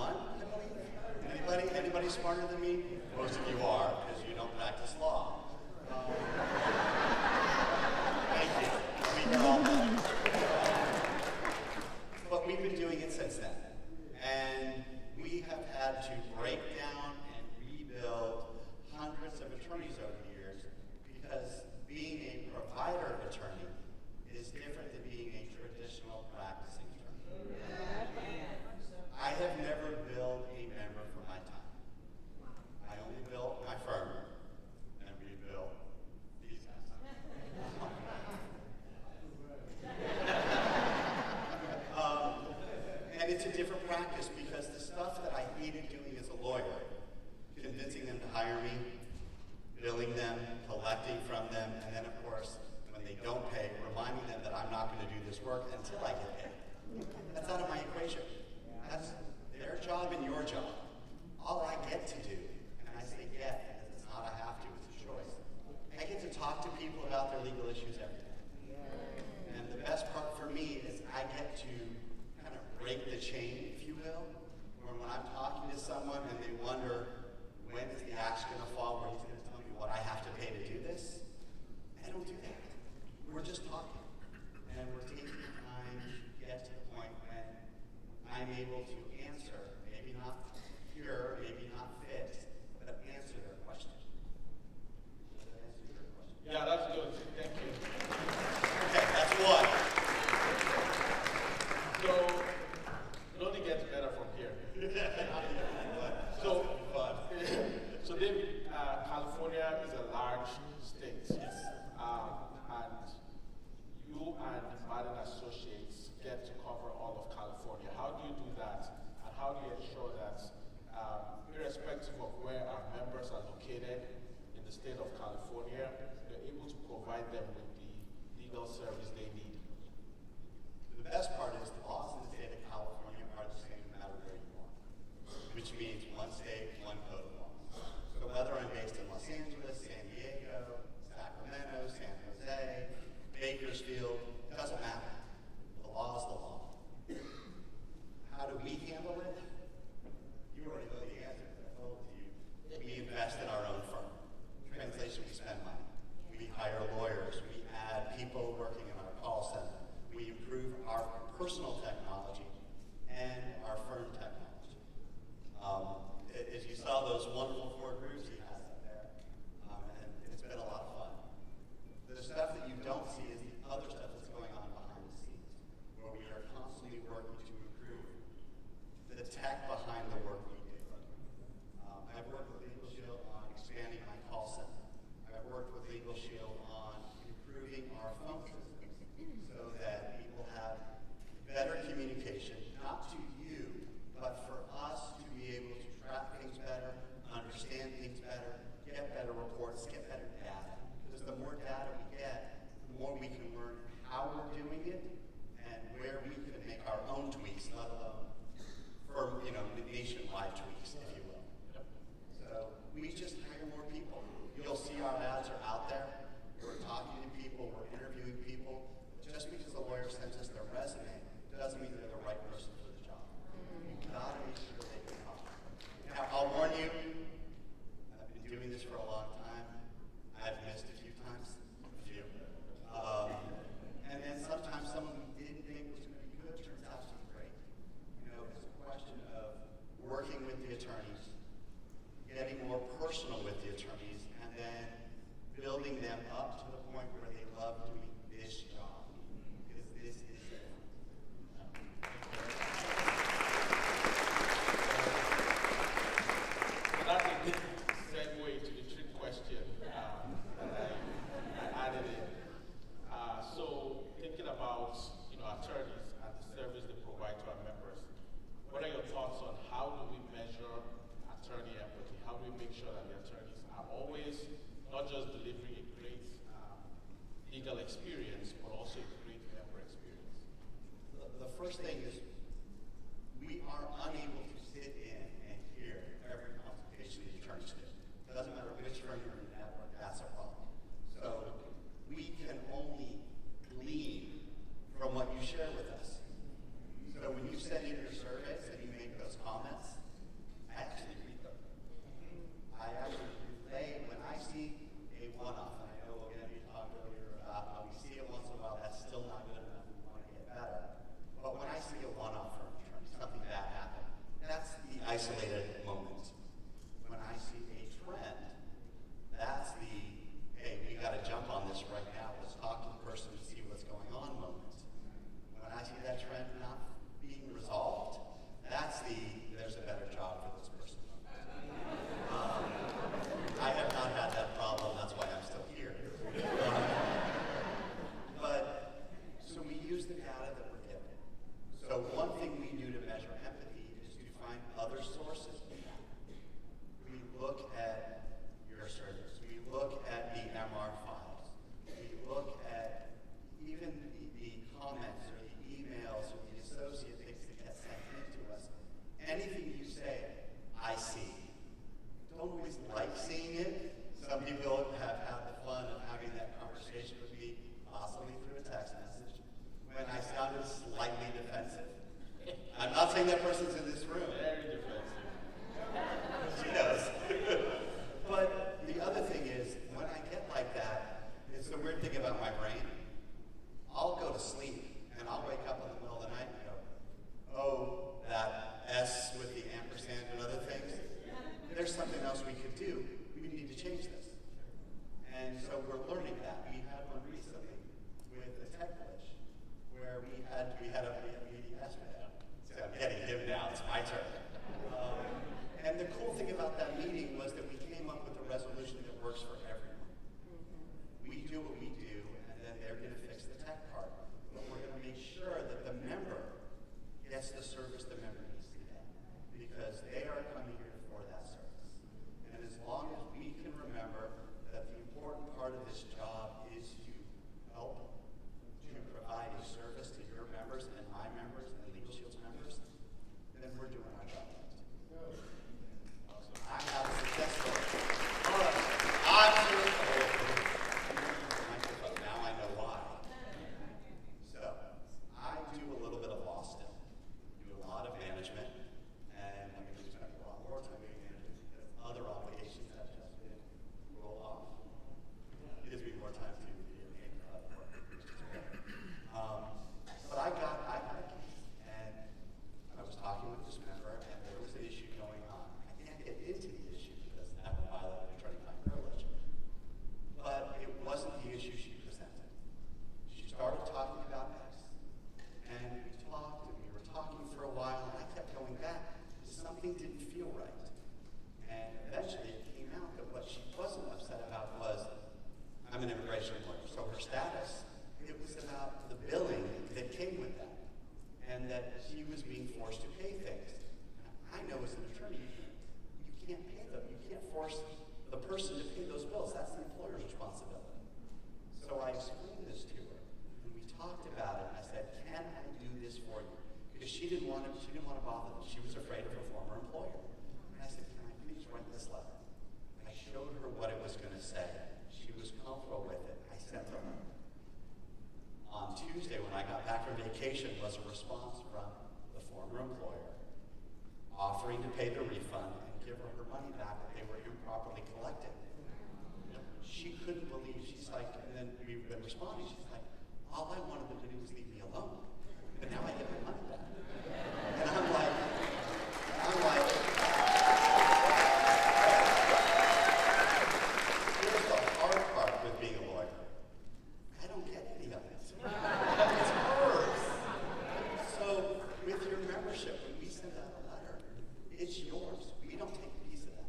1, I believe. Anybody smarter than me? Most of you are, because you don't practice law. Thank you. We know all that. But we've been doing it since then. And we have had to break down and rebuild hundreds of attorneys over the years, because being a provider attorney is different than being a traditional practicing attorney. I have never billed a member for my time. I only bill my firm, and we bill these guys. And it's a different practice, because the stuff that I hated doing as a lawyer, convincing them to hire me, billing them, collecting from them, and then of course, when they don't pay, reminding them that I'm not going to do this work until I get paid. That's out of my equation. That's their job and your job. All I get to do, and I say get because it's not a have to, it's a choice. I get to talk to people about their legal issues every day. And the best part for me is I get to kind of break the chain, if you will, where when I'm talking to someone and they wonder, when is the axe going to fall, where he's going to tell me what I have to pay to do this? I don't do that. We're just talking. And we're taking the time to get to the point when I'm able to answer, maybe not cure, maybe not fix, but answer their question. Does that answer your question? Yeah, that's good. Thank you. Okay, that's one. So, it only gets better from here. So David, California is a large state. Yes. And you and Madden Associates get to cover all of California. How do you do that? And how do you ensure that, irrespective of where our members are located in the state of California, you're able to provide them with the legal service they need? The best part is the laws in the state of California are the same no matter where you are, which means one state, one code of law. So whether I'm based in Los Angeles, San Diego, Sacramento, San Jose, Bakersfield, it doesn't matter. The law is the law. How do we handle it? You already know the answer, but I told it to you. We invest in our own firm. Translation, we spend money. We hire lawyers. We add people working in our call center. We improve our personal technology and our firm technology. As you saw those wonderful 4 groups he has up there, and it's been a lot of fun. The stuff that you don't see is the other stuff that's going on behind the scenes, where we are constantly working to improve the tech behind the work we do. I've worked with Legal Shield on expanding my call center. I've worked with Legal Shield on improving our phone systems so that people have better communication, not to you, but for us to be able to track things better, understand things better, get better reports, get better data. Because the more data we get, the more we can learn how we're doing it and where we can make our own tweaks, let alone for nationwide tweaks, if you will. So we just hire more people. You'll see our ads are out there. We're talking to people, we're interviewing people. Just because the lawyer sends us their resume doesn't mean they're the right person for the job. You've got to make sure they can talk. Now, I'll warn you, I've been doing this for a long time. I've missed a few times, and then sometimes someone we didn't think was going to be good turns out to be great. It's a question of working with the attorneys, getting more personal with the attorneys, and then building them up to the point where they love doing this job, because this is it. So that's a good segue to the trick question that I added in. So thinking about attorneys and the service they provide to our members, what are your thoughts on how do we measure attorney empathy? How do we make sure that the attorneys are always not just delivering a great legal experience, isolated moment. When I see a trend, that's the, hey, we got to jump on this right now. Let's talk to the person and see what's going on moment. When I see that trend not being resolved, that's the, there's a better job for this person. I have not had that problem. That's why I'm still here. So we use the data that we're given. So one thing we do to measure empathy is to find other sources of that. We look at your service. We look at the MR files. We look at even the comments or the emails or the associate things that get sent into us. Anything you say, I see. Don't always like seeing it. Some people have had the fun of having that conversation with me, possibly through a text message, when I sounded slightly defensive. I'm not saying that person's in this room. Very defensive. She knows. But the other thing is, when I get like that, it's the weird thing about my brain. I'll go to sleep, and I'll wake up in the middle of the night and go, oh, that S with the ampersand and other things. There's something else we could do. We need to change this. And so we're learning that. We had one recently with a tech glitch where we had a yes man. So I'm getting him now. It's my turn. And the cool thing about that meeting was that we came up with a resolution that works for everyone. We do what we do, and then they're going to fix the tech part. But we're going to make sure that the member gets the service the member needs to get, because they are coming here for that service. And as long as we can remember that the important part of this job is to help to provide a service to your members and my members and Legal Shield's members, then we're doing our job right. Awesome. I have a success story. All right. Now I know why. So I do a little bit of law still. Do a lot of management, and I'm going to spend a lot more time doing management because other obligations have just been rolled off. It gives me more time to be a pain work, which is great. But I got a case, and I was talking with this member, and there was an issue going on. I can't get into the issue because that would violate attorney-client privilege. But it wasn't the issue she presented. She started talking about X, and we talked, and we were talking for a while, and I kept going back because something didn't feel right. And eventually it came out that what she wasn't upset about was, I'm an immigration lawyer, so her status, it was about the billing that came with that, and that she was being forced to pay things. I know as an attorney, you can't pay them. You can't force the person to pay those bills. That's the employer's responsibility. So I explained this to her, and we talked about it, and I said, can I do this for you? Because she didn't want to bother them. She was afraid of her former employer. And I said, can I please write this letter? I showed her what it was going to say. She was comfortable with it. I sent her. On Tuesday, when I got back from vacation, was a response from the former employer offering to pay the refund and give her money back that they were improperly collected. She couldn't believe. She's like, and then we've been responding. She's like, all I wanted them to do was leave me alone, but now I get my money back. And I'm like, here's the hard part with being a lawyer. I don't get any of it. It's hers. So with your membership, when we send out a letter, it's yours. We don't take a piece of that.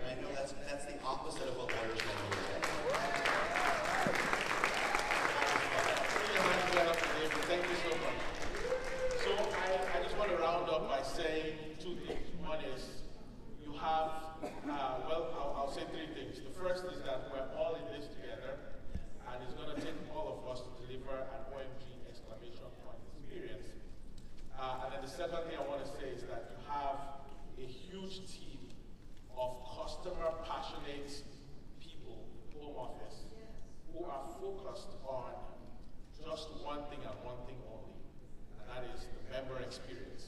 And I know that's the opposite of what lawyers normally say. Thank you so much. So I just want to round up by saying two things. One is you have, I'll say three things. The first is that we're all in this together, and it's going to take all of us to deliver an OMG exclamation point experience. And then the second thing I want to say is that you have a huge team of customer passionate people, home office, who are focused on just one thing and one thing only, and that is the member experience.